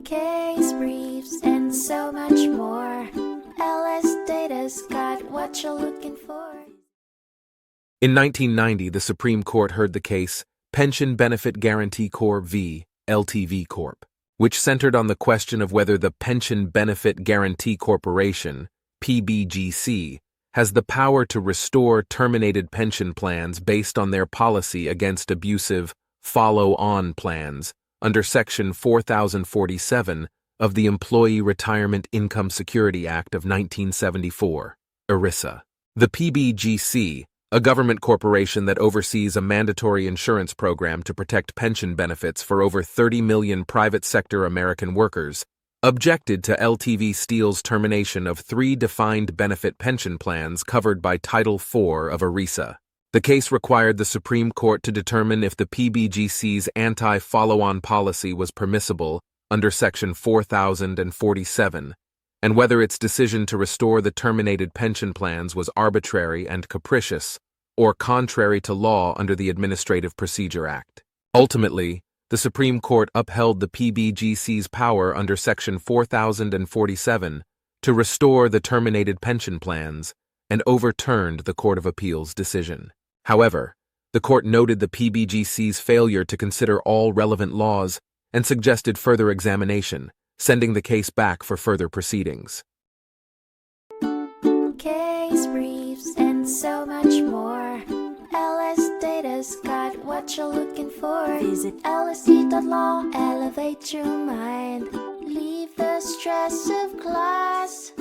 case briefs, and so much more. LSData's got what you're looking for. In 1990, the Supreme Court heard the case Pension Benefit Guaranty Corp v. LTV Corp, which centered on the question of whether the Pension Benefit Guaranty Corporation, PBGC, has the power to restore terminated pension plans based on their policy against abusive follow-on plans under Section 4047 of the Employee Retirement Income Security Act of 1974, ERISA. The PBGC, a government corporation that oversees a mandatory insurance program to protect pension benefits for over 30 million private sector American workers, objected to LTV Steel's termination of 3 defined benefit pension plans covered by Title IV of ERISA. The case required the Supreme Court to determine if the PBGC's anti-follow-on policy was permissible under Section 4047, and whether its decision to restore the terminated pension plans was arbitrary and capricious or contrary to law under the Administrative Procedure Act. Ultimately, the Supreme Court upheld the PBGC's power under Section 4047 to restore the terminated pension plans and overturned the Court of Appeals decision. However, the court noted the PBGC's failure to consider all relevant laws and suggested further examination, sending the case back for further proceedings. Case briefs and so much more. LSData's got what you're looking for. Visit lsd.law, elevate your mind. Leave the stress of class.